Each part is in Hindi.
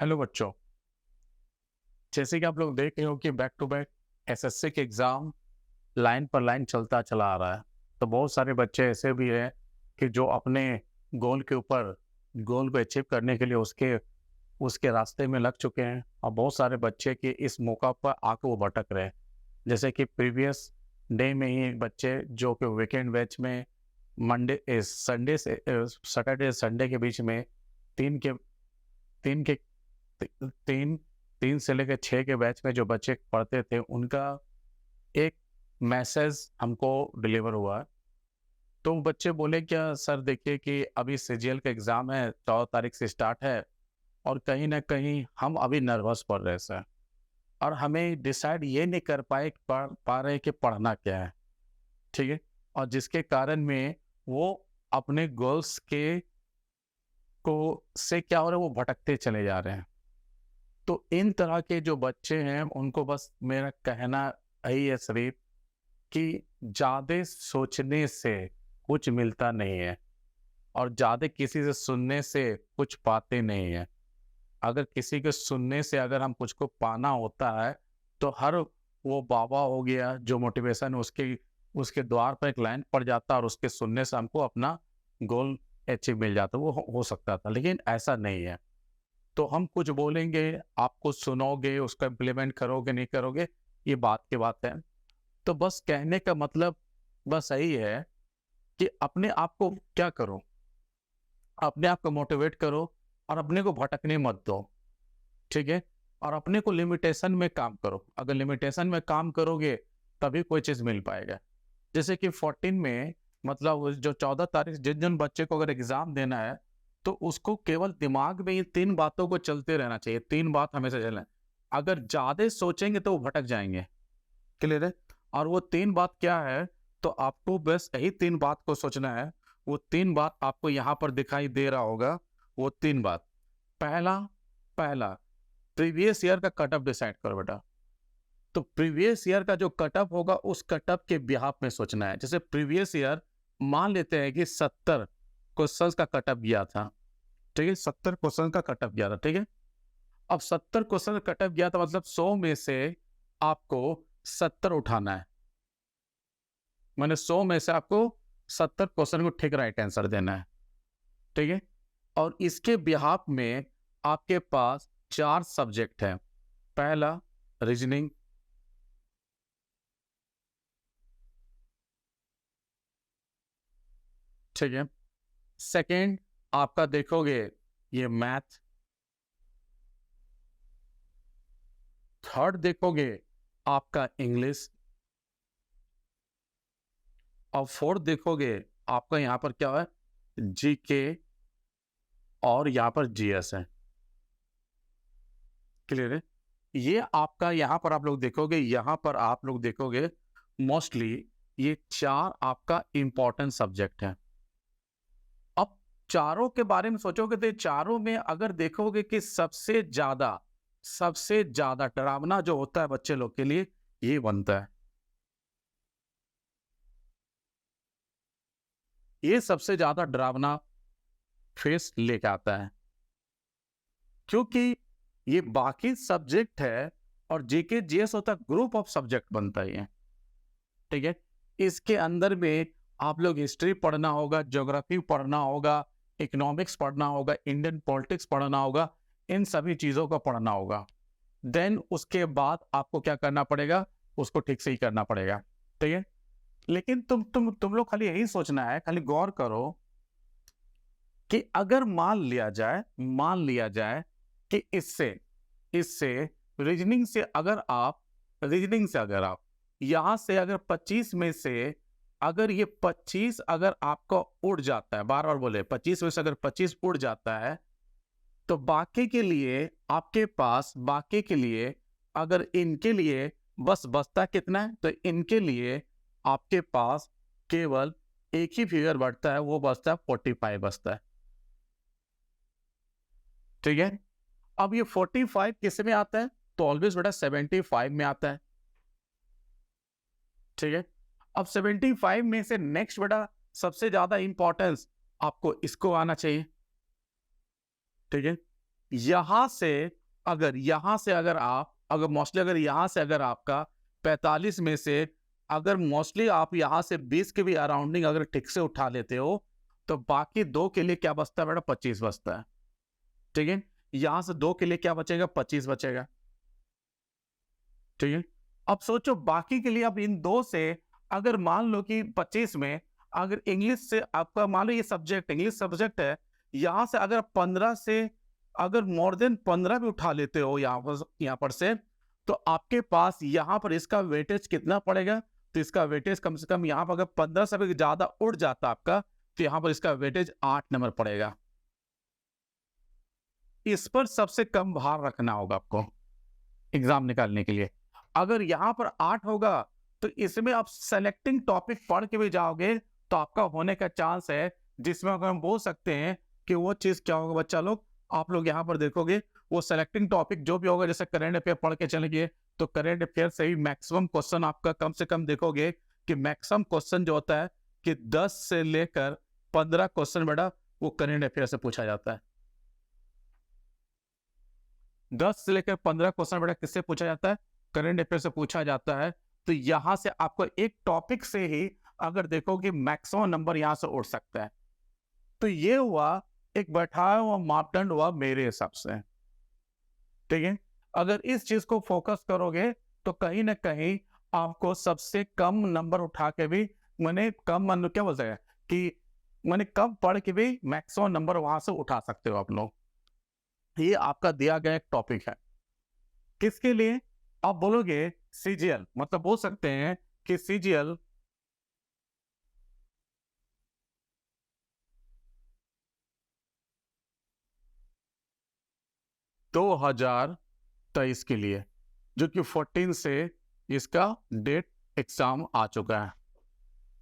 हेलो बच्चों, जैसे कि आप लोग देख रहे हो कि बैक टू बैक एसएससी के एग्ज़ाम लाइन पर लाइन चलता चला आ रहा है। तो बहुत सारे बच्चे ऐसे भी हैं कि जो अपने गोल के ऊपर गोल को अचीव करने के लिए उसके उसके रास्ते में लग चुके हैं और बहुत सारे बच्चे के इस मौका पर आके वो भटक रहे हैं। जैसे कि प्रीवियस डे में ही बच्चे जो कि वीकेंड बैच में संडे से सैटरडे संडे के बीच में 3 के 3 के ती 3 3 से लेकर 6 के बैच में जो बच्चे पढ़ते थे, उनका एक मैसेज हमको डिलीवर हुआ। तो वो बच्चे बोले, क्या सर देखिए कि अभी सीजीएल का एग्ज़ाम है, 14 तारीख से स्टार्ट है और कहीं न कहीं हम अभी नर्वस पढ़ रहे हैं सर, और हमें डिसाइड ये नहीं कर पा रहे कि पढ़ना क्या है, ठीक है? और जिसके कारण में वो अपने गोल्स के को से क्या हो रहा है, वो भटकते चले जा रहे हैं। तो इन तरह के जो बच्चे हैं उनको बस मेरा कहना यही है सिर्फ कि ज़्यादा सोचने से कुछ मिलता नहीं है और ज़्यादा किसी से सुनने से कुछ पाते नहीं हैं। अगर किसी के सुनने से अगर हम कुछ को पाना होता है तो हर वो बाबा हो गया जो मोटिवेशन उसके उसके द्वार पर एक लाइन पड़ जाता और उसके सुनने से हमको अपना गोल अचीव मिल जाता, वो हो सकता था, लेकिन ऐसा नहीं है। तो हम कुछ बोलेंगे, आप कुछ सुनोगे, उसको इम्प्लीमेंट करोगे, नहीं करोगे, ये बात की बात है। तो बस कहने का मतलब बस यही है कि अपने आप को क्या करो, अपने आप को मोटिवेट करो और अपने को भटकने मत दो, ठीक है? और अपने को लिमिटेशन में काम करो। अगर लिमिटेशन में काम करोगे, तभी कोई चीज़ मिल पाएगा। जैसे कि 14 में मतलब वो जो 14 तारीख जिन-जिन बच्चे को अगर एग्ज़ाम देना है, तो उसको केवल दिमाग में ये 3 बातों को चलते रहना चाहिए, 3 बात हमेशा चलना है। अगर ज़्यादा सोचेंगे तो वो भटक जाएँगे, क्लियर है? और वो 3 बात क्या है, तो आपको बस यही 3 बात को सोचना है। वो 3 बात आपको यहाँ पर दिखाई दे रहा होगा, वो 3 बात। पहला पहला प्रीवियस ईयर का कट ऑफ डिसाइड करो बेटा। तो प्रीवियस ईयर का जो कट ऑफ होगा उस कट ऑफ के बिहाफ में सोचना है। जैसे प्रीवियस ईयर मान लेते हैं कि 70 क्वेश्चंस का कट ऑफ गया था, ठीक है? 70 क्वेश्चन का कट ऑफ गया था, ठीक है? अब 70 क्वेश्चन का कट ऑफ गया था मतलब 100 में से आपको 70 उठाना है। माने 100 में से आपको 70 क्वेश्चन को ठीक राइट आंसर देना है, ठीक है? और इसके बिहाफ में आपके पास 4 सब्जेक्ट हैं। पहला रीजनिंग, ठीक है? सेकंड आपका देखोगे ये मैथ, थर्ड देखोगे आपका इंग्लिश और फोर्थ देखोगे आपका यहाँ पर क्या है, जीके और यहाँ पर जीएस है, क्लियर है? ये आपका यहाँ पर आप लोग देखोगे, यहाँ पर आप लोग देखोगे मोस्टली ये 4 आपका इम्पोर्टेंट सब्जेक्ट है। अब चारों के बारे में सोचोगे तो ये चारों में अगर देखोगे कि सबसे ज्यादा डरावना जो होता है बच्चे लोग के लिए ये बनता है। ये सबसे ज्यादा डरावना फेस लेके आता है, क्योंकि ये बाकी सब्जेक्ट है और जीके जीएस होता है ग्रुप ऑफ सब्जेक्ट बनता है ये, ठीक है? इसके अंदर में आप लोग हिस्ट्री पढ़ना होगा, ज्योग्राफी पढ़ना होगा, इकोनॉमिक्स पढ़ना होगा, इंडियन पॉलिटिक्स पढ़ना होगा, इन सभी चीज़ों को पढ़ना होगा। देन उसके बाद आपको क्या करना पड़ेगा, उसको ठीक से ही करना पड़ेगा, ठीक है? लेकिन तुम लोग खाली यही सोचना है, खाली गौर करो कि अगर मान लिया जाए कि इससे इससे रीजनिंग से अगर आप यहाँ से अगर 25 में से अगर ये 25 अगर आपका उड़ जाता है, बार बार बोले 25 में से अगर 25 उड़ जाता है, तो बाकी के लिए अगर इनके लिए बस बचता कितना है, तो इनके लिए आपके पास केवल एक ही फिगर बढ़ता है, वो बचता है 45 बचता है, ठीक है? अब ये 45 किस में आता है, तो ऑलवेज बेटा 75 में आता है, ठीक है? अब 75 में से नेक्स्ट बेटा सबसे ज्यादा इंपॉर्टेंस आपको इसको आना चाहिए, ठीक है? यहां से अगर आप अगर मोस्टली अगर यहां से अगर आपका 45 में से अगर मोस्टली आप यहां से 20 के भी अराउंडिंग अगर ठीक से उठा लेते हो, तो बाकी दो के लिए क्या बचता है बेटा? 25 बचता है। ठीक है, यहां से दो के लिए क्या बचेगा? 25 बचेगा। ठीक है, अब सोचो बाकी के लिए, अब इन दो से अगर मान लो कि 25 में अगर इंग्लिश से आपका मान लो ये सब्जेक्ट इंग्लिश सब्जेक्ट है, यहां से अगर 15 से अगर मोर देन 15 भी उठा लेते हो यहाँ पर से, तो आपके पास यहाँ पर इसका वेटेज कितना पड़ेगा? तो इसका वेटेज कम से कम यहाँ पर अगर 15 से भी ज्यादा उठ जाता आपका, तो यहाँ पर इसका वेटेज 8 नंबर पड़ेगा। इस पर सबसे कम भार रखना होगा आपको एग्जाम निकालने के लिए। अगर यहाँ पर 8 होगा, तो इसमें आप सेलेक्टिंग टॉपिक पढ़ के भी जाओगे तो आपका होने का चांस है, जिसमें अगर हम बोल सकते हैं कि वो चीज क्या होगा बच्चा लोग, आप लोग यहाँ पर देखोगे वो सेलेक्टिंग टॉपिक जो भी होगा, जैसे करंट अफेयर पढ़ के चलेंगे तो करंट अफेयर से ही मैक्सिमम क्वेश्चन आपका कम से कम देखोगे कि मैक्सिमम क्वेश्चन जो होता है कि 10 से लेकर 15 क्वेश्चन बेटा वो करंट अफेयर से पूछा जाता है। 10 से लेकर 15 क्वेश्चन बेटा किससे पूछा जाता है? करंट अफेयर से पूछा जाता है। तो यहां से आपको एक टॉपिक से ही अगर देखो कि मैक्सिमम नंबर यहां से उठ सकता है। तो ये हुआ एक बैठाया हुआ मापदंड हुआ मेरे हिसाब से। ठीक है, अगर इस चीज को फोकस करोगे तो कहीं ना कहीं आपको सबसे कम नंबर उठा के भी मैंने कम मतलब क्या बोल सकते हैं कि मैंने कम पढ़ के भी मैक्सिमम नंबर वहां से उठा सकते हो आप लोग। ये आपका दिया गया एक टॉपिक है। किसके लिए? आप बोलोगे सीजीएल, मतलब बोल सकते हैं कि सीजीएल 2023 के लिए, जो कि 14 से इसका डेट एग्जाम आ चुका है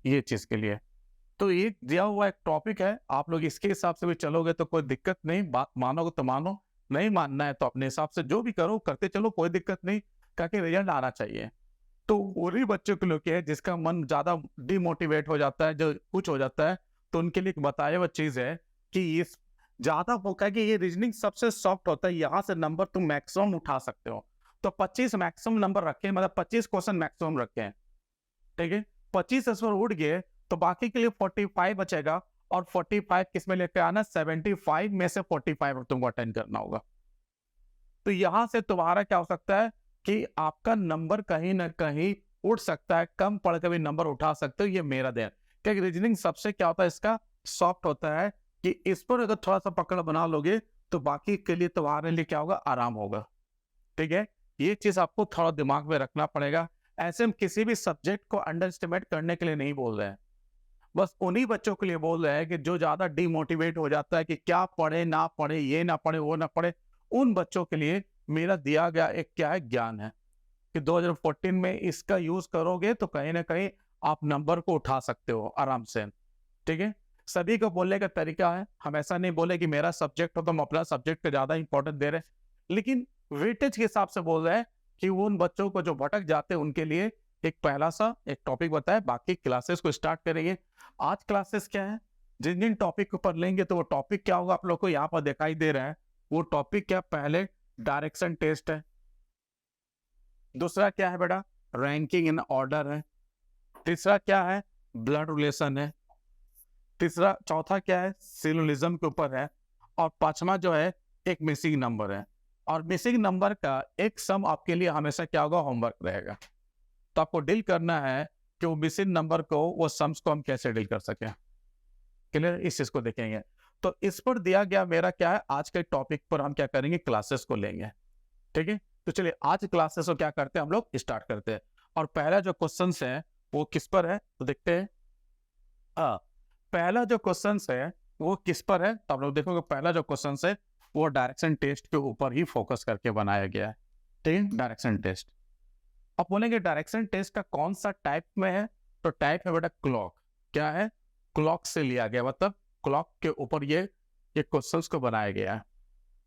ये चीज के लिए। तो ये दिया हुआ एक टॉपिक है, आप लोग इसके हिसाब से भी चलोगे तो कोई दिक्कत नहीं, बात मानोगे तो मानो, नहीं मानना है तो अपने हिसाब से जो भी करो करते चलो, कोई दिक्कत नहीं, ताकि रिजल्ट आना चाहिए। तो उन्हीं बच्चों के लिए क्या है जिसका मन ज्यादा डिमोटिवेट हो जाता है, जो कुछ हो जाता है, तो उनके लिए एक बताया हुआ चीज है कि इस ज्यादा होता है कि ये रीजनिंग सबसे सॉफ्ट होता है, यहाँ से नंबर तुम मैक्सिमम उठा सकते हो। तो 25 मैक्सिमम नंबर रखे, मतलब 25 क्वेश्चन मैक्सिमम रखे हैं। ठीक है, 25 इस पर उठ गए तो बाकी के लिए 45 बचेगा, और 45 किस में लेके आना? 75 में से 45 तुमको अटेंड करना होगा। तो यहां से तुम्हारा क्या हो सकता है कि आपका नंबर कहीं ना कहीं उठ सकता है, कम पढ़ के भी नंबर उठा सकते हो, ये मेरा देन। क्योंकि रीजनिंग सबसे क्या होता है इसका सॉफ्ट होता है कि इस पर अगर थोड़ा सा पकड़ बना लोगे तो बाकी के लिए तुम्हारे लिए क्या होगा? आराम होगा। ठीक है, ये चीज आपको थोड़ा दिमाग में रखना पड़ेगा। ऐसे हम किसी भी सब्जेक्ट को अंडर एस्टिमेट करने के लिए नहीं बोल रहे हैं, बस उन्हीं बच्चों के लिए बोल रहे हैं कि जो ज्यादा डिमोटिवेट हो जाता है कि क्या पढ़े ना पढ़े, ये ना पढ़े वो ना पढ़े, उन बच्चों के लिए मेरा दिया गया एक क्या है ज्ञान है कि 2014 में इसका यूज करोगे तो कहीं ना कहीं आप नंबर को उठा सकते हो आराम से। ठीक है, सभी को बोलने का तरीका है, हम ऐसा नहीं बोले कि मेरा सब्जेक्ट हो तो हम अपना सब्जेक्ट पे ज्यादा इंपॉर्टेंस दे रहे हैं, लेकिन वेटेज के हिसाब से बोल रहे हैं कि वो उन बच्चों को जो भटक जाते हैं उनके लिए एक पहला सा एक टॉपिक बताया। बाकी क्लासेस को स्टार्ट करेंगे। आज क्लासेस क्या है, जिन जिन टॉपिक ऊपर लेंगे तो वो टॉपिक क्या होगा आप लोग को यहाँ पर दिखाई दे रहा है। वो टॉपिक क्या? पहले डायरेक्शन टेस्ट है, दूसरा क्या है बेटा? रैंकिंग इन ऑर्डर है, तीसरा क्या है? ब्लड रिलेशन है, तीसरा चौथा क्या है? सिलोनिज्म के ऊपर है, और पांचवा जो है एक मिसिंग नंबर है। और मिसिंग नंबर का एक सम आपके लिए हमेशा क्या होगा? होमवर्क रहेगा। तो आपको डील करना है कि वो मिसिंग नंबर को, वो सम्स को हम कैसे डील कर सकें। क्लियर? इस चीज को देखेंगे। तो इस पर दिया गया मेरा क्या है, आज के टॉपिक पर हम क्या करेंगे? क्लासेस को लेंगे। ठीक है, तो चलिए आज क्लासेस को क्या करते हैं हम लोग? स्टार्ट करते हैं। और पहला जो क्वेश्चन है वो किस पर है तो देखते हैं। पहला जो क्वेश्चन है वो किस पर है? तो आप लोग देखोगे पहला जो क्वेश्चन है वो डायरेक्शन टेस्ट के ऊपर ही फोकस करके बनाया गया है। ठीक है, डायरेक्शन टेस्ट। अब बोलेंगे डायरेक्शन टेस्ट का कौन सा टाइप में है? तो टाइप है बेटा क्लॉक। क्या है? क्लॉक से लिया गया, मतलब क्लॉक के ऊपर ये क्वेश्चंस को बनाया गया है।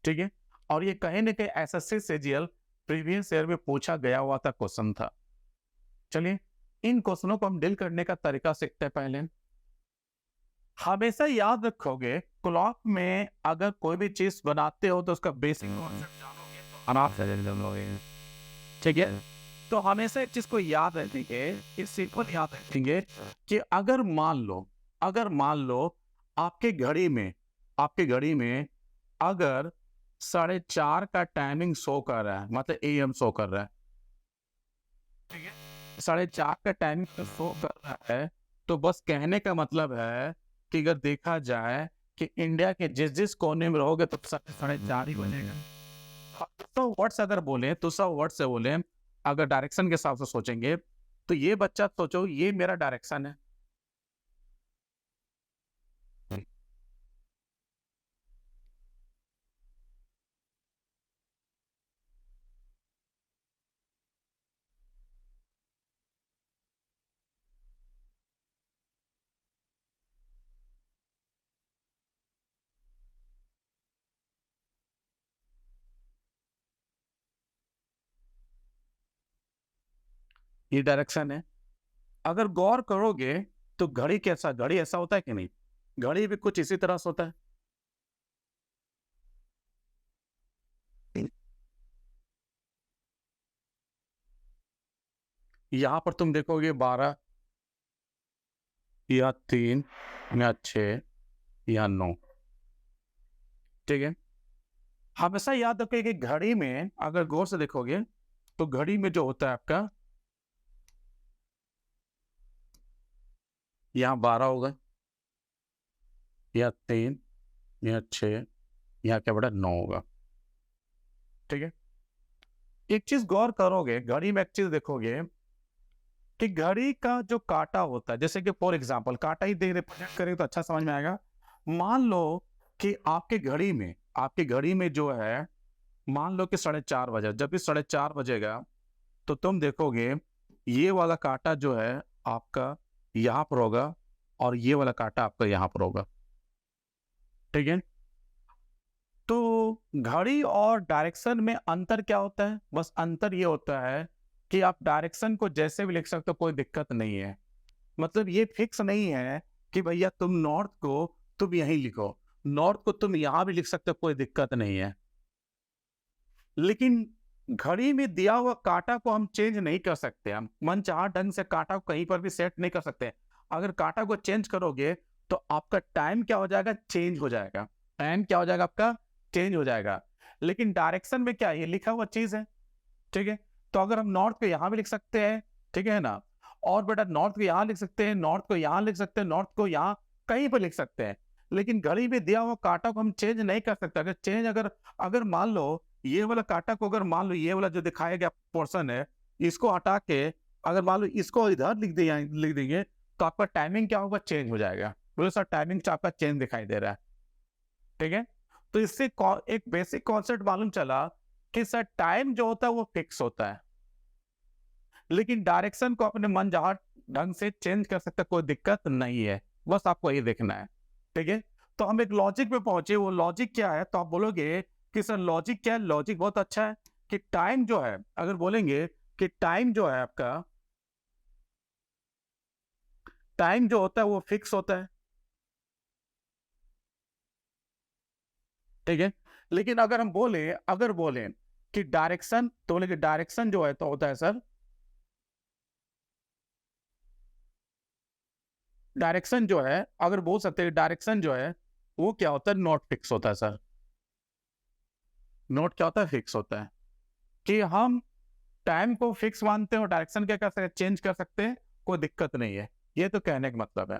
ठीक है, और ये कहीं ना कहीं एसएससी सीजीएल प्रीवियस ईयर में पूछा गया हुआ था क्वेश्चन था। चलिए इन क्वेश्चनों को हम डील करने का तरीका सीखते हैं। पहले हमेशा याद रखोगे, क्लॉक में अगर कोई भी चीज बनाते हो तो उसका बेसिक कॉन्सेप्ट जानोगे तो आराम से ले लोगे। ठीक है, तो हमेशा एक चीज को याद रखेंगे, इस सिंपल याद रखेंगे कि अगर मान लो आपके घड़ी में अगर 4:30 का टाइमिंग शो कर रहा है, मतलब AM शो कर रहा है, ठीक है, 4:30 का टाइमिंग पे शो कर रहा है, तो बस कहने का मतलब है कि अगर देखा जाए कि इंडिया के जिस जिस कोने में रहोगे तो 4:30 ही बनेगा। तो वर्ड्स अगर बोले तो सब वर्ड से बोले, अगर डायरेक्शन के हिसाब से सोचेंगे तो ये बच्चा सोचो ये मेरा डायरेक्शन है। ये डायरेक्शन है। अगर गौर करोगे तो घड़ी ऐसा होता है कि नहीं? घड़ी भी कुछ इसी तरह से होता है। यहाँ पर तुम देखोगे 12 या 3 या 6 या 9। ठीक है, हमेशा याद रखिए कि घड़ी में अगर गौर से देखोगे तो घड़ी में जो होता है आपका, यहाँ 12 होगा या 3 या 6, यहाँ क्या बड़ा 9 होगा। ठीक है, एक चीज गौर करोगे, घड़ी में एक चीज देखोगे कि घड़ी का जो काटा होता है, जैसे कि फॉर एग्जांपल काटा ही दे रिप्रेजेंट करें तो अच्छा समझ में आएगा। मान लो कि आपके घड़ी में जो है, मान लो कि 4:30 बजे, जब भी 4:30 बजेगा तो तुम देखोगे ये वाला काटा जो है आपका यहाँ पर होगा और ये वाला काटा आपका यहाँ पर होगा। ठीक है, तो घड़ी और डायरेक्शन में अंतर क्या होता है? बस अंतर ये होता है कि आप डायरेक्शन को जैसे भी लिख सकते हो, कोई दिक्कत नहीं है। मतलब ये फिक्स नहीं है कि भैया तुम नॉर्थ को तुम यहीं लिखो, नॉर्थ को तुम यहां भी लिख सकते हो, कोई दिक्कत नहीं है। लेकिन घड़ी में दिया हुआ कांटा को हम चेंज नहीं कर सकते, हम मनचाहा ढंग से कांटा को कहीं पर भी सेट नहीं कर सकते। अगर कांटा को चेंज करोगे तो आपका टाइम क्या हो जाएगा? चेंज हो जाएगा। टाइम क्या हो जाएगा आपका? चेंज हो जाएगा। लेकिन डायरेक्शन में क्या, ये लिखा हुआ चीज है। ठीक है, तो अगर हम नॉर्थ को यहां भी लिख सकते हैं, ठीक है ना, और बेटा नॉर्थ को यहां लिख सकते हैं, नॉर्थ को यहां लिख सकते हैं, नॉर्थ को यहां कहीं पर लिख सकते हैं। लेकिन घड़ी में दिया हुआ कांटा को हम चेंज नहीं कर सकते। अगर अगर मान लो ये वाला कांटा को, अगर मान लो ये वाला जो दिखाया गया पोर्शन है, इसको हटा के अगर मान लो इसको इधर लिख देंगे तो आपका टाइमिंग क्या होगा? चेंज हो जाएगा। बोले सर टाइमिंग आपका चेंज दिखाई दे रहा है। ठीक है, तो इससे एक बेसिक कॉन्सेप्ट मालूम चला कि सर टाइम जो होता है वो फिक्स होता है, लेकिन डायरेक्शन को अपने मन जहां ढंग से चेंज कर सकते, कोई दिक्कत नहीं है। बस आपको ये देखना है। ठीक है, तो हम एक लॉजिक पे पहुंचे। वो लॉजिक क्या है? तो आप बोलोगे कि सर लॉजिक क्या है? लॉजिक बहुत अच्छा है कि टाइम जो है, अगर बोलेंगे कि टाइम जो है आपका, टाइम जो होता है वो फिक्स होता है। ठीक है, लेकिन अगर बोले कि डायरेक्शन, तो बोले कि डायरेक्शन जो है तो होता है सर, डायरेक्शन जो है, अगर बोल सकते हैं डायरेक्शन जो है वो क्या होता है? नॉट फिक्स होता है सर। नोट क्या होता है? फिक्स होता है। कि हम टाइम को फिक्स मानते हैं और डायरेक्शन क्या कर सकते हैं? चेंज कर सकते हैं, कोई दिक्कत नहीं है। ये तो कहने का मतलब है।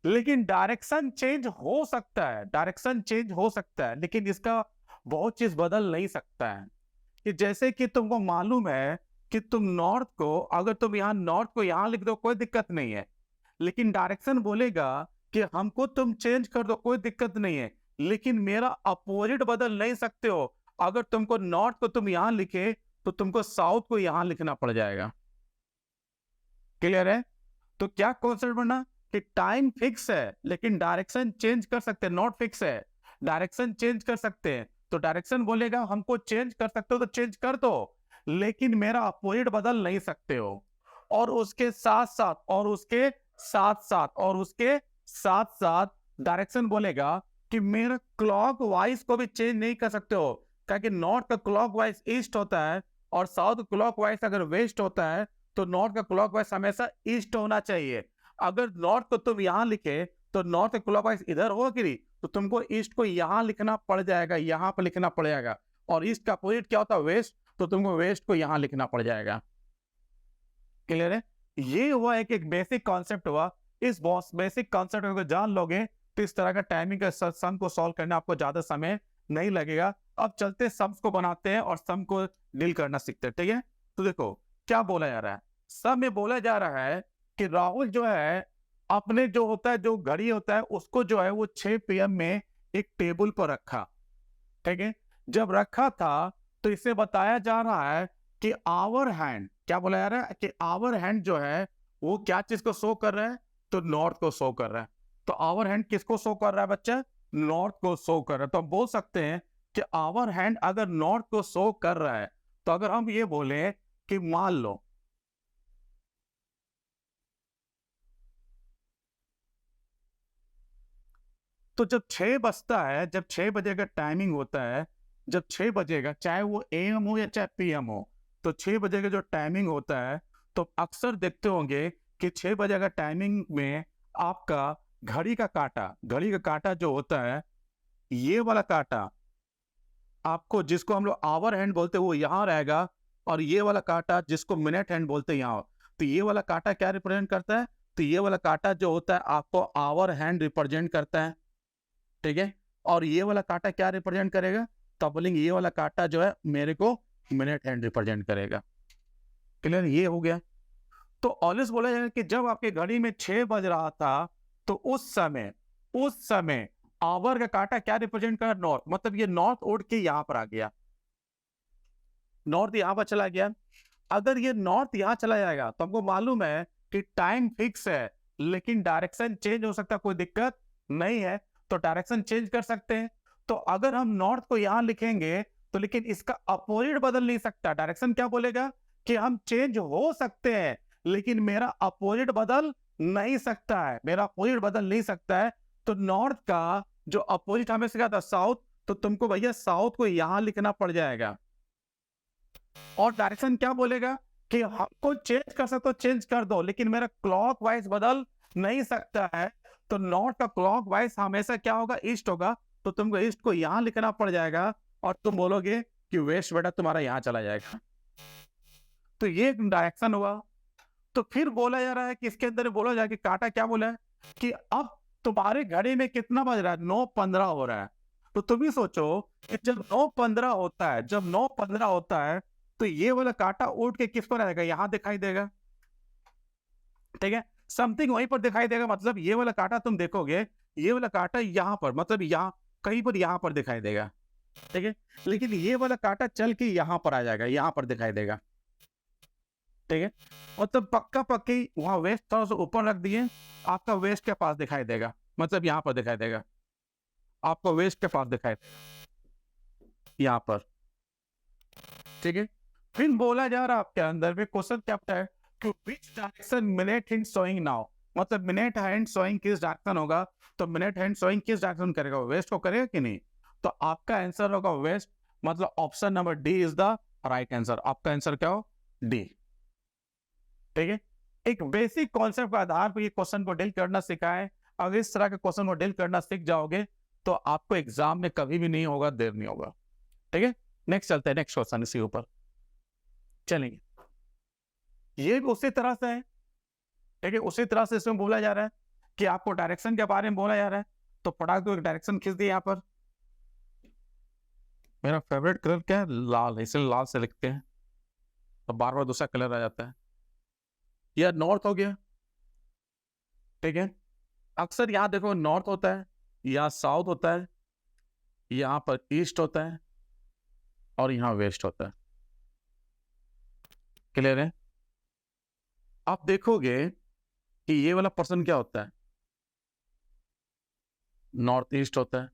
लेकिन डायरेक्शन चेंज हो सकता है, लेकिन इसका बहुत चीज बदल नहीं सकता है। कि जैसे कि तुमको मालूम है कि तुम नॉर्थ को, अगर तुम यहाँ नॉर्थ को यहाँ लिख दो कोई दिक्कत नहीं है, लेकिन डायरेक्शन बोलेगा कि हमको तुम चेंज कर दो, कोई दिक्कत नहीं है, लेकिन मेरा अपोजिट बदल नहीं सकते हो। अगर तुमको नॉर्थ को तुम यहां लिखे तो तुमको साउथ को यहां लिखना पड़ जाएगा। क्लियर है? तो क्या कॉन्सेप्ट बना कि टाइम फिक्स है लेकिन डायरेक्शन चेंज कर सकते हैं। नॉट फिक्स है, डायरेक्शन चेंज कर सकते हैं, तो डायरेक्शन बोलेगा हमको चेंज कर सकते हो तो चेंज कर दो, लेकिन मेरा अपोजिट बदल नहीं सकते हो। और उसके साथ साथ और उसके साथ साथ डायरेक्शन बोलेगा कि मेरा क्लॉक वाइज को भी चेंज नहीं कर सकते हो, क्योंकि नॉर्थ का क्लॉक वाइज ईस्ट होता है और साउथ क्लॉक वाइज अगर वेस्ट होता है तो नॉर्थ का क्लॉक वाइज हमेशा ईस्ट होना चाहिए। अगर नॉर्थ को तुम यहाँ लिखे तो नॉर्थ का क्लॉक वाइज इधर होगा कि नहीं, तो तुमको ईस्ट को यहाँ लिखना पड़ जाएगा, यहाँ पर लिखना पड़ेगा। और ईस्ट का अपोजिट क्या होता है, वेस्ट, तो तुमको वेस्ट को यहाँ लिखना पड़ जाएगा। क्लियर है? ये हुआ एक बेसिक कॉन्सेप्ट हुआ। इस बेसिक कॉन्सेप्ट को जान लोगे तो इस तरह का टाइमिंग का सम को सॉल्व करने आपको ज्यादा समय नहीं लगेगा। अब चलते सम्स को बनाते हैं और सम को डील करना सीखते हैं। ठीक है, तो देखो क्या बोला जा रहा है। सम में बोला जा रहा है कि राहुल जो है अपने जो होता है, जो घड़ी होता है उसको जो है वो 6 PM में एक टेबल पर रखा। ठीक है, जब रखा था तो इसे बताया जा रहा है कि आवर हैंड, क्या बोला जा रहा है कि आवर हैंड जो है वो क्या चीज को शो कर रहा है, तो नॉर्थ को शो कर रहा है। तो आवर हैंड किसको शो कर रहा है बच्चा, नॉर्थ को शो कर रहा है। तो हम बोल सकते हैं कि आवर हैंड अगर नॉर्थ को शो कर रहा है, तो अगर हम ये बोले कि मान लो तो जब 6 बजता है, जब 6 बजे का टाइमिंग होता है, जब 6 बजेगा, चाहे वो AM हो या चाहे PM हो, तो 6 बजे का जो टाइमिंग होता है, तो अक्सर देखते होंगे कि 6 बजे का टाइमिंग में आपका घड़ी का कांटा जो होता है, ये वाला कांटा आपको, जिसको हम लोग आवर हैंड बोलते हैं, वो यहाँ रहेगा, और ये वाला कांटा जिसको मिनट हैंड बोलते हैं यहाँ। तो ये वाला कांटा क्या रिप्रेजेंट करता है, तो ये वाला कांटा जो होता है आपको आवर हैंड रिप्रेजेंट करता है। ठीक है, और ये वाला कांटा क्या रिप्रेजेंट करेगा, तो बोलेंगे ये वाला कांटा जो है मेरे को मिनट हैंड रिप्रेजेंट करेगा। क्लियर, ये हो गया। तो ऑलवेज बोला जाएगा कि जब आपके घड़ी में 6 बज रहा था, तो उस समय आवर का कांटा क्या रिप्रेजेंट कर, नॉर्थ, मतलब ये नॉर्थ उड़ के यहां पर आ गया, नॉर्थ यहां पर चला गया। अगर ये नॉर्थ यहां चला जाएगा तो हमको मालूम है कि टाइम फिक्स है, लेकिन डायरेक्शन चेंज हो सकता है, कोई दिक्कत नहीं है, तो डायरेक्शन चेंज कर सकते हैं। तो अगर हम नॉर्थ को यहां लिखेंगे तो लेकिन इसका अपोजिट बदल नहीं सकता। डायरेक्शन क्या बोलेगा कि हम चेंज हो सकते हैं, लेकिन मेरा अपोजिट बदल नहीं सकता है, मेरा अपोजिट बदल नहीं सकता है। तो नॉर्थ का जो अपोजिट हमें सिखा था साउथ, तो तुमको भैया साउथ को यहां लिखना पड़ जाएगा। और डायरेक्शन क्या बोलेगा कि हमको चेंज कर सकते हो, चेंज कर दो, लेकिन मेरा क्लॉक वाइज बदल नहीं सकता है। तो नॉर्थ का क्लॉक वाइज हमेशा क्या होगा, ईस्ट होगा। तो तुमको ईस्ट को यहां लिखना पड़ जाएगा और तुम बोलोगे कि वेस्ट बेटा तुम्हारा यहां चला जाएगा। तो ये डायरेक्शन हुआ। तो फिर बोला जा रहा है कि इसके अंदर बोला जाए कि कांटा क्या बोला है कि अब तुम्हारे घड़ी में कितना बज रहा है, 9:15 हो रहा है। तो तुम ही सोचो कि जब 9:15 होता है, जब 9:15 होता है, तो ये वाला कांटा उठ के किस पर आएगा, यहां दिखाई देगा। ठीक है, समथिंग वहीं पर दिखाई देगा, मतलब ये वाला कांटा तुम देखोगे, ये वाला कांटा यहाँ पर, मतलब यहाँ कहीं पर यहाँ पर दिखाई देगा। ठीक है, लेकिन ये वाला कांटा चल के यहाँ पर आ जाएगा, यहाँ पर दिखाई देगा। ठीक है, और तब पक्का पक्की वहां वेस्ट थोड़ा सा ऊपर रख दिए, आपका वेस्ट के पास दिखाई देगा, मतलब यहाँ पर दिखाई देगा, आपको वेस्ट के पास दिखाई देगा यहाँ पर। ठीक है, फिर बोला जा रहा है आपके अंदर में क्वेश्चन क्या है कि which direction minute hand showing now, मतलब मिनट हैंड शोइंग किस डायरेक्शन होगा। तो मिनट हैंड शोइंग किस डायरेक्शन करेगा, वेस्ट को करेगा कि नहीं। तो आपका आंसर होगा वेस्ट, मतलब option number D is the right answer. आपका आंसर क्या हो, डी। ठीक है, एक बेसिक कॉन्सेप्ट के आधार पर ये क्वेश्चन को डील करना सिखाएं। अगर इस तरह के क्वेश्चन को डील करना सीख जाओगे तो आपको एग्जाम में कभी भी नहीं होगा, देर नहीं होगा। ठीक है, नेक्स्ट चलते हैं, नेक्स्ट क्वेश्चन इसी ऊपर चलेंगे। ये भी उसी तरह से है। ठीक है, उसी तरह से इसमें बोला जा रहा है कि आपको डायरेक्शन के बारे में बोला जा रहा है, तो फटाक दो एक डायरेक्शन खींच दिए यहाँ पर। मेरा फेवरेट कलर क्या है, लाल है, इसलिए लाल से लिखते हैं, तो बार बार दूसरा कलर आ जाता है। यह नॉर्थ हो गया। ठीक है, अक्सर यहाँ देखो नॉर्थ होता है, यहाँ साउथ होता है, यहाँ पर ईस्ट होता है, और यहाँ वेस्ट होता है। क्लियर है। आप देखोगे कि ये वाला पर्सन क्या होता है, नॉर्थ ईस्ट होता है,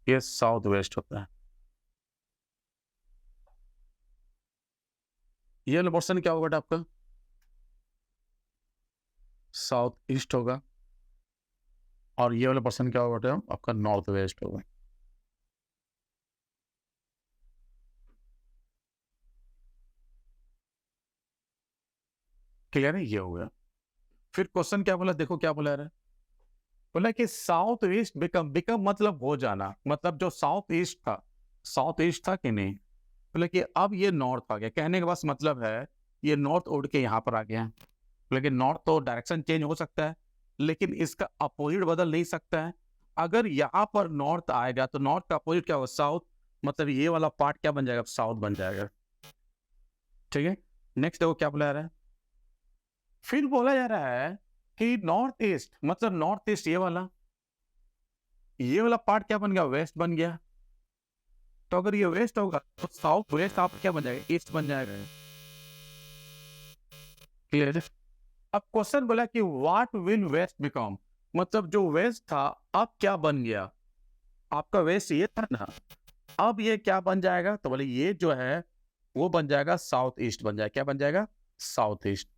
ये साउथ वेस्ट होता है। ये वाला पर्सन क्या होगा आपका, साउथ ईस्ट होगा, और ये वाला पर्सन क्या होगा बेटा, आपका नॉर्थ वेस्ट होगा। क्लियर है, ये हो गया। फिर क्वेश्चन क्या बोला, देखो क्या बोला रहा, बोला कि साउथ ईस्ट बिकम, बिकम मतलब हो जाना, मतलब जो साउथ ईस्ट था, साउथ ईस्ट था कि नहीं, बोले कि अब ये नॉर्थ आ गया। कहने का बस मतलब है ये नॉर्थ उड़ के यहाँ पर आ गया है। लेकिन नॉर्थ तो डायरेक्शन चेंज हो सकता है, लेकिन इसका अपोजिट बदल नहीं सकता है। अगर यहाँ पर नॉर्थ आएगा तो नॉर्थ का अपोजिट क्या होगा, साउथ, मतलब ये वाला पार्ट क्या बन जाएगा, साउथ बन जाएगा। ठीक है, नेक्स्ट देखो क्या बोला जा रहा है। फिर बोला जा रहा है कि नॉर्थ ईस्ट, मतलब नॉर्थ ईस्ट ये वाला पार्ट क्या बन गया, वेस्ट बन गया। तो अगर ये वेस्ट होगा तो साउथ वेस्ट आप क्या बन जाएगा, ईस्ट बन जाएगा। क्लियर। अब क्वेश्चन बोला कि व्हाट विल वेस्ट बिकम, मतलब जो वेस्ट था अब क्या बन गया, आपका वेस्ट ये था ना, अब ये क्या बन जाएगा, तो बोले ये जो है वो बन जाएगा साउथ ईस्ट बन जाएगा। क्या बन जाएगा, साउथ ईस्ट।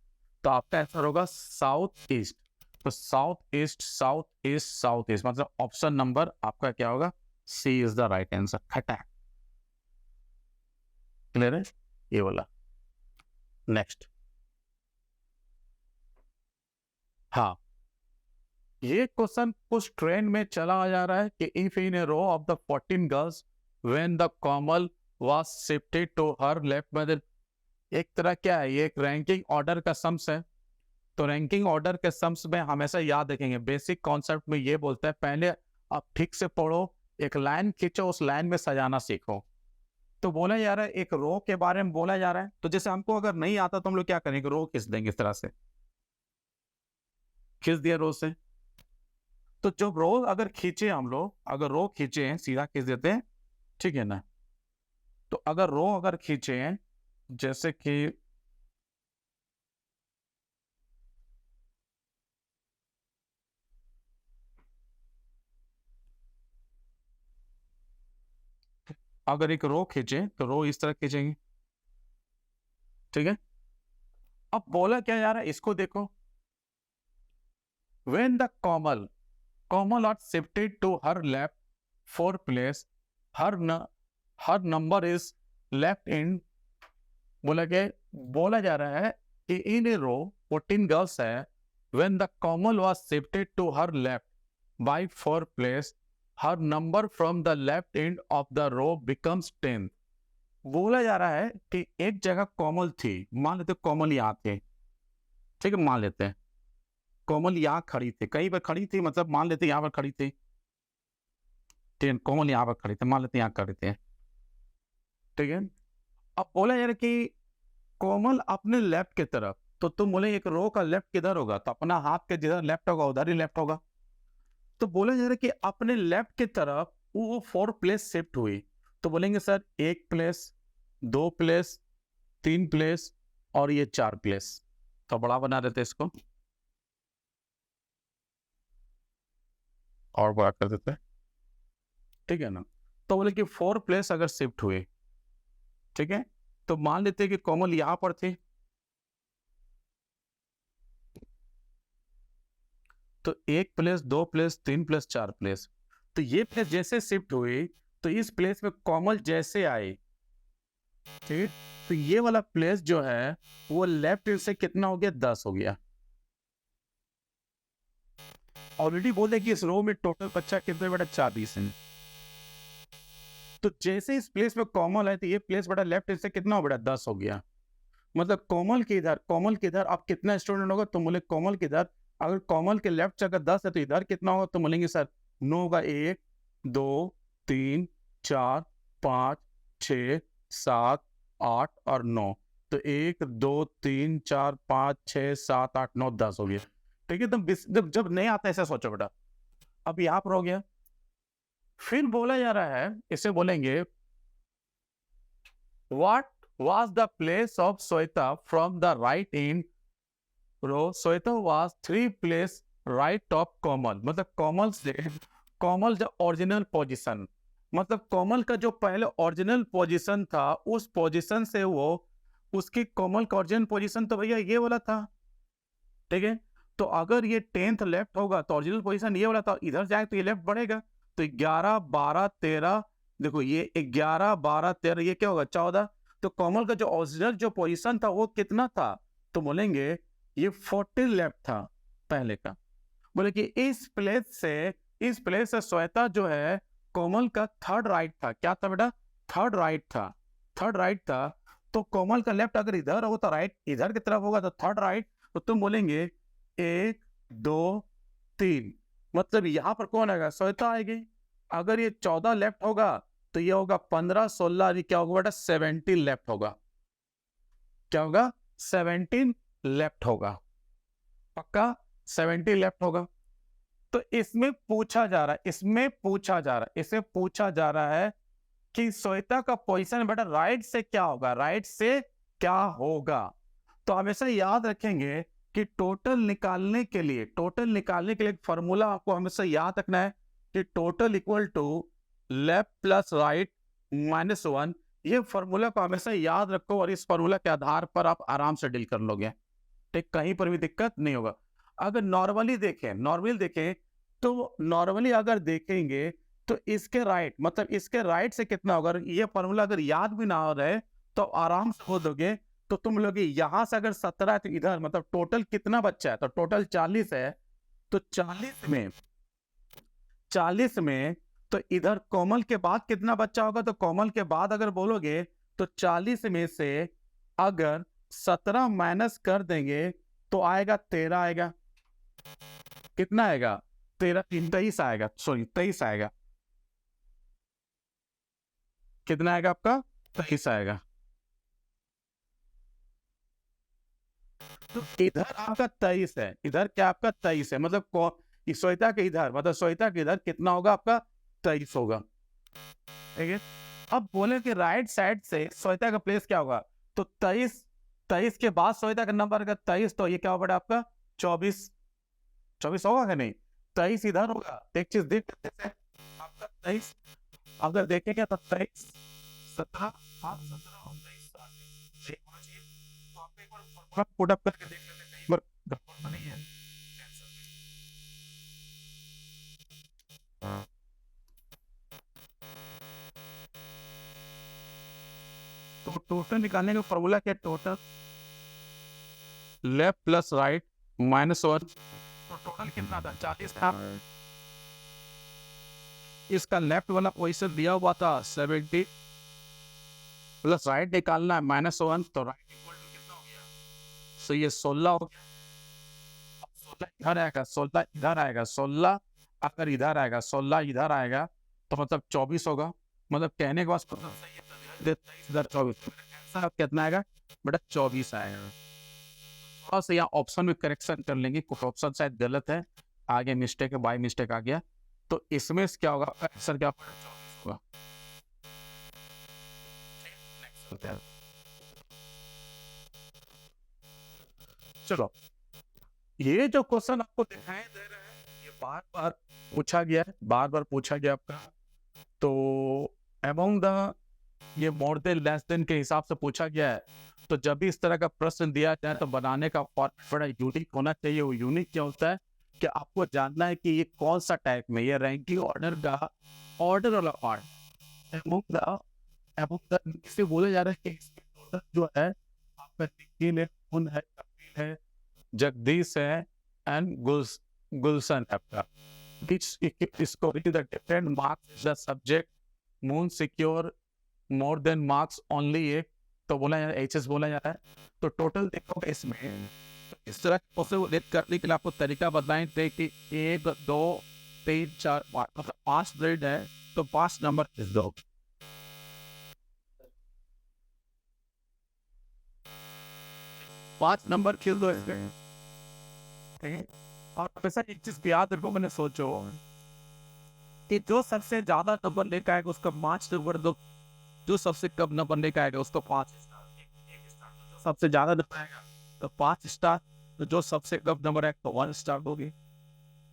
तो आपका आंसर होगा साउथ ईस्ट। तो south east, south east, south east, मतलब ऑप्शन नंबर आपका क्या होगा, सी इज द राइट आंसर। खटा। क्लियर है, ये वाला। नेक्स्ट, हाँ, ये क्वेश्चन कुछ ट्रेंड में चला आ जा रहा है कि if in a row of the 14 girls when the Komal was shifted to her left, मतलब एक तरह क्या है, ये एक रैंकिंग ऑर्डर का सम्स है। तो रैंकिंग ऑर्डर के सम्स में हमेशा याद रखेंगे, बेसिक कॉन्सेप्ट में ये बोलता है पहले आप ठीक से पढ़ो, एक लाइन खींचो, उस लाइन में सजाना सीखो। तो बोला जा रहा है एक रो के बारे में बोला जा रहा है, तो जैसे हमको अगर नहीं आता तो हम लोग क्या करेंगे, रो खींच देंगे, इस तरह से खींच दिया रो से। तो जब रो अगर खींचे हम लोग, अगर रो खींचे सीधा खींच देते हैं, ठीक है ना। तो अगर रो अगर खींचे जैसे कि अगर एक रो खींचे तो रो इस तरह खींचेंगे, ठीक है। अब बोला क्या जा रहा है, इसको देखो, when the कॉमल are shifted to her left for place, her her number is left in, बोला जा रहा है कि इन ए रो 14 गर्ल्स है, when the कॉमल was shifted to her left by 4 place, her number from the left end of the row becomes 10। बोला जा रहा है कि एक जगह कॉमल थी, मान लेते कॉमल यहाँ थे, ठीक है, मान लेते हैं कोमल यहाँ खड़ी थी, कहीं पर खड़ी थी, मतलब मान लेते यहाँ पर खड़ी थी, ठीक, कोमल यहाँ पर खड़ी थी, मान लेते यहाँ खड़ी थी, ठीक है। अब बोला यार कि कोमल अपने लेफ्ट की तरफ, तो तुम बोले एक रो का लेफ्ट किधर होगा, तो अपना हाथ के जिधर लेफ्ट होगा उधर ही लेफ्ट होगा। तो बोला जा रहा है कि अपने लेफ्ट की तरफ वो 4 प्लेस शिफ्ट हुई, तो बोलेंगे सर 1 प्लेस, 2 प्लेस, 3 प्लेस और ये 4 प्लेस। तो बड़ा बना देते इसको और बड़ा कर देते हैं, ठीक है ना। तो बोले कि 4 प्लेस अगर शिफ्ट हुए, ठीक है, तो मान लेते हैं कि कोमल यहां पर थे, तो 1 प्लेस, 2 प्लेस, 3 प्लेस, 4 प्लेस। तो ये प्लेस जैसे शिफ्ट हुई तो इस प्लेस में कोमल जैसे आए, ठीक, तो ये वाला प्लेस जो है वो लेफ्ट से कितना हो गया, 10 हो गया। ऑलरेडी बोले कि इस रो में टोटल बच्चा कितने बेटा, 40 है। तो जैसे इस प्लेस में कॉमल है तो ये प्लेस बेटा लेफ्ट से कितना हो बेटा, 10 हो गया। मतलब कोमल के इधर आप कितना स्टूडेंट होगा, तो बोले कोमल के इधर, अगर कोमल के लेफ्ट से अगर 10 है तो इधर कितना होगा, तो बोलेंगे सर 9 होगा, 1 2 3 4 5 6 7 8 और 9। तो 1 2 3 4 5 6 7 8 9 10 हो गया, ठीक है। तो जब नहीं आता ऐसा सोचो बेटा, अब यहाँ पर हो गया। फिर बोला जा रहा है, इसे बोलेंगे what was the place of Shweta from the right in row, Shweta was 3 place right of Komal, मतलब कोमल से, कोमल जो ओरिजिनल पोजीशन, मतलब कोमल का जो पहले ओरिजिनल पोजीशन था उस पोजीशन से वो, उसकी कोमल का ओरिजिनल पोजीशन तो भैया ये वाला था, ठीक है। तो अगर ये 10th लेफ्ट होगा तो ओरिजिनल पोजीशन ये वाला था, इधर जाए तो ये लेफ्ट बढ़ेगा, तो 11 12 13, देखो ये 11 12 13, ये क्या होगा 14। तो कोमल का जो ओरिजिनल जो पोजीशन था वो कितना था, तो बोलेंगे ये 14 लेफ्ट था पहले का। बोले कि इस प्लेस से श्वेता जो है कोमल का थर्ड राइट था। क्या था बेटा, थर्ड राइट था। तो कोमल का लेफ्ट अगर इधर हो तो राइट इधर की तरफ होगा, तो थर्ड राइट। तो तुम बोलेंगे 1 2 3, मतलब यहां पर कौन आएगा, श्वेता आएगी। अगर ये 14 लेफ्ट होगा तो ये होगा 15 16, ये क्या होगा बेटा 17 लेफ्ट होगा। क्या होगा 17 लेफ्ट होगा, पक्का 17 लेफ्ट होगा। तो इसमें पूछा जा रहा है कि श्वेता का पोजीशन बेटा राइट से क्या होगा, तो हमेशा याद रखेंगे कि टोटल निकालने के लिए एक फॉर्मूला आपको हमेशा याद रखना है कि total equal to left plus right minus 1। ये फॉर्मूला को हमेशा याद रखो और इस फॉर्मूला के आधार पर आप आराम से डील कर लोगे, ठीक, कहीं पर भी दिक्कत नहीं होगा। अगर नॉर्मली देखें तो नॉर्मली अगर देखेंगे तो इसके राइट, मतलब इसके राइट से कितना होगा, ये फॉर्मूला अगर याद भी ना हो रहे तो आराम से हो दोगे। तो तुम लोग यहां से अगर 17 है तो इधर मतलब टोटल कितना बच्चा है, तो टोटल 40 है। तो 40 में तो इधर कोमल के बाद कितना बच्चा होगा, तो कोमल के बाद अगर बोलोगे तो 40 में से अगर 17 माइनस कर देंगे तो आएगा 13 आएगा। कितना आएगा 13 23 आएगा, सॉरी 23 आएगा। कितना आएगा आपका 23 आएगा। तो इधर आपका 23 है, इधर क्या आपका 23 है, मतलब श्वेता के इधर कितना होगा आपका 23 होगा, ठीक है। अब बोले कि राइट साइड से श्वेता का प्लेस क्या होगा, तो 23 के बाद श्वेता का नंबर का 23, तो ये क्या होगा आपका 24 होगा कि नहीं, 23 इधर होगा। एक चीज देख आपका 23 अगर देखेंगे तो 23 17 पुट अप करके देख लेते हैं, कहीं पर गड़बड़ नहीं है। तो टोटल निकालने का फॉर्मूला क्या, total left plus right minus 1, तो टोटल कितना था 40 था। इसका लेफ्ट वाला पोजीशन दिया हुआ था 70 प्लस राइट निकालना है -1, तो राइट इक्वल टू कितना हो गया, तो ये 16 हो गया। 16 इधर आएगा, 16 इधर आएगा, 16 अगर इधर आएगा, 16 इधर आएगा तो मतलब 24 होगा। मतलब कहने के बाद इधर 24 कितना आएगा बेटा 24 आएगा। थोड़ा सा यहाँ ऑप्शन में करेक्शन कर लेंगे, कुछ ऑप्शन शायद गलत है, आगे मिस्टेक है, बाय मिस्टेक आ गया। तो इसमें क्या होगा, आंसर क्या होगा। चलो, ये जो क्वेश्चन आपको दिखाई दे रहा है ये बार बार पूछा गया आपका। तो अमंग द ये मोर देन लेस देन के हिसाब से पूछा गया है। तो जब भी इस तरह का प्रश्न दिया जाए तो बनाने का फॉर्मेट बड़ा यूनिक होना चाहिए। वो यूनिक क्या होता है कि आपको जानना है कि ये कौन सा टाइप में, ये रैंकिंग ऑर्डर का ऑर्डर वाला पार्ट अमंग द इसे बोला जा रहा है कि जो है आपका निखिल है, उन है, कपिल है, जगदीश है एंड गुलशन आपका। इसको the different marks the subject moon secure more than marks only एक, तो बोला जा रहा है HS बोला जा रहा है। तो टोटल देखोगे इसमें इस तरह पॉसिबल करने के लिए आपको तरीका बताएं थे कि 1 2 3 4 मतलब 5 ग्रेड है तो 5 नंबर इस दो, 5 नंबर खिल दो इसमें, ठीक है। और हमेशा एक चीज याद रखो, मैंने सोचो कि जो सबसे ज्यादा नंबर लेकर आएगा उसका 5 नंबर दो, जो सबसे कम नंबर लेकर आएगा उसको 5 स्टार, सबसे ज्यादा नंबर आएगा तो 5 स्टार, तो जो सबसे कम नंबर आएगा तो 1 स्टार होगी।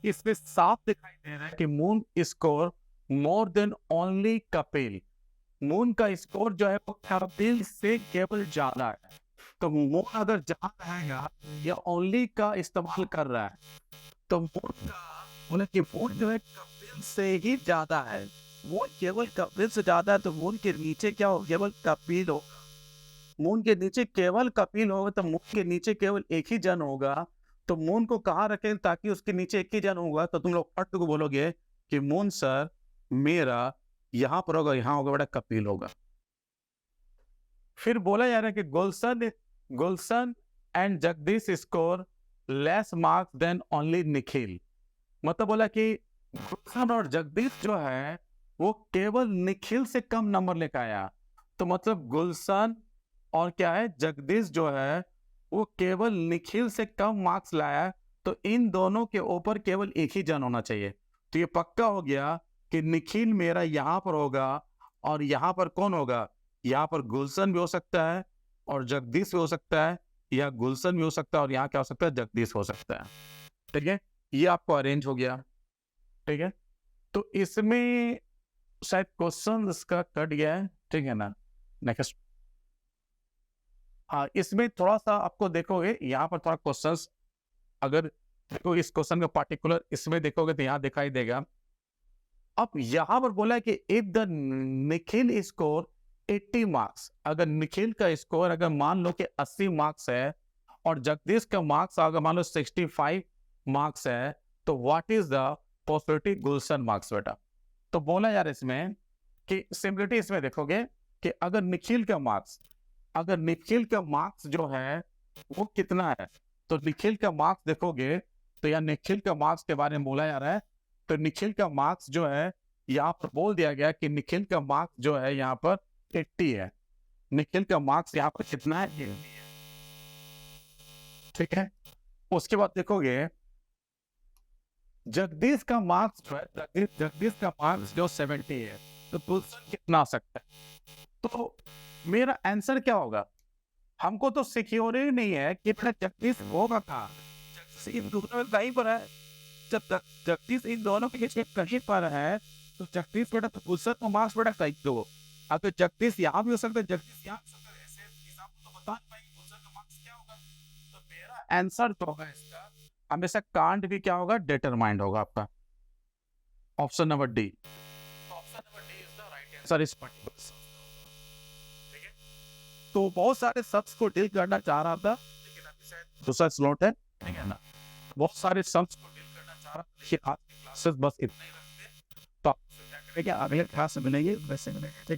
इसमें साफ दिखाई दे रहा है कि moon score more than only Kapil. Moon का स्कोर जो है वो कपिल से केवल ज्यादा है, तो मून अगर जहाँ रहेगा या ओनली का इस्तेमाल कर रहा है तो मून का बोले कि मून जो है कपिल से ही ज्यादा है, मून केवल कपिल से ज्यादा है, तो मून के नीचे क्या हो, केवल कपिल हो। मून के नीचे केवल कपिल होगा तो मून के नीचे केवल एक ही जन होगा, तो मून को कहाँ रखें ताकि उसके नीचे एक ही जन होगा, तो तुम लोग फट को बोलोगे कि मून सर मेरा यहाँ पर होगा, यहाँ होगा, बेटा कपिल होगा। फिर बोला जा रहा है कि Gulshan and Jagdish score less marks than only Nikhil. मतलब बोला कि गुलशन और जगदीश जो है वो केवल निखिल से कम नंबर लेकर आया, तो मतलब गुलशन और क्या है जगदीश जो है वो केवल निखिल से कम मार्क्स लाया, तो इन दोनों के ऊपर केवल एक ही जन होना चाहिए। तो ये पक्का हो गया कि निखिल मेरा यहाँ पर होगा और यहाँ पर कौन होगा, यहाँ पर गुलशन भी हो सकता है और जगदीश भी हो सकता है, या गुलशन भी हो सकता है और यहाँ क्या हो सकता है, जगदीश हो सकता है। ठीक है, ये आपको अरेंज हो गया। ठीक है, तो इसमें शायद क्वेश्चन इसका कट गया है। ठीक है ना, नेक्स्ट। हाँ, इसमें थोड़ा सा आपको देखोगे यहाँ पर थोड़ा क्वेश्चंस, अगर देखो इस क्वेश्चन का पार्टिकुलर इसमें देखोगे तो यहाँ दिखाई देगा। अब यहाँ पर बोला है कि if the Nikhil score 80 marks, अगर निखिल का स्कोर अगर मान लो कि 80 मार्क्स है और जगदीश का मार्क्स अगर मान लो 65 मार्क्स है, तो what is the possibility Gulshan marks बेटा। तो बोला यार इसमें कि सिंपलिटी इसमें देखोगे कि अगर निखिल का मार्क्स जो है वो कितना है, तो निखिल का मार्क्स देखोगे तो यार निखिल का मार्क्स के बारे में बोला जा रहा है, तो निखिल का मार्क्स जो है यहाँ पर बोल दिया गया कि निखिल का मार्क्स जो है यहाँ पर 80 है। निखिल का मार्क्स यहाँ पर कितना है, 80 है। ठीक है, उसके बाद देखोगे जगदीश का मार्क्स जो है, जगदीश का मार्क्स जो 70 है, तो गुलशन कितना आ सकता है। तो मेरा आंसर क्या होगा, हमको तो सिक्योरिटी नहीं है कि जगदीश होगा कहाँ, इन दोनों में कहीं पर है। जब जगदीश इन दोनों के बीच कहीं पर है तो जगदीश बेटा तो गुलशन का मार्क्स बेटा कहीं दो। अब तो जगदीश यहाँ भी हो सकता है, जगदीश यहाँ हो सकता है, ऐसे हिसाब तो बता नहीं पाएंगे गुलशन का मार्क्स क्या होगा। तो मेरा आंसर जो होगा इसका हमेशा कांट भी क्या होगा, डिटरमाइंड होगा आपका, option number D. Option number D is the right answer इस पर्टिकुलर। ठीक है, तो बहुत सारे शब्द को डील करना चाह रहा था लेकिन अभी शायद दूसरा स्लॉट है। ठीक है ना, बहुत सारे शब्द को डील करना चाह रहा था लेकिन आज की क्लासेस बस इतना ही रखते हैं। तो आप अगले क्लास में मिलेंगे, वैसे मिलेंगे। ठीक है।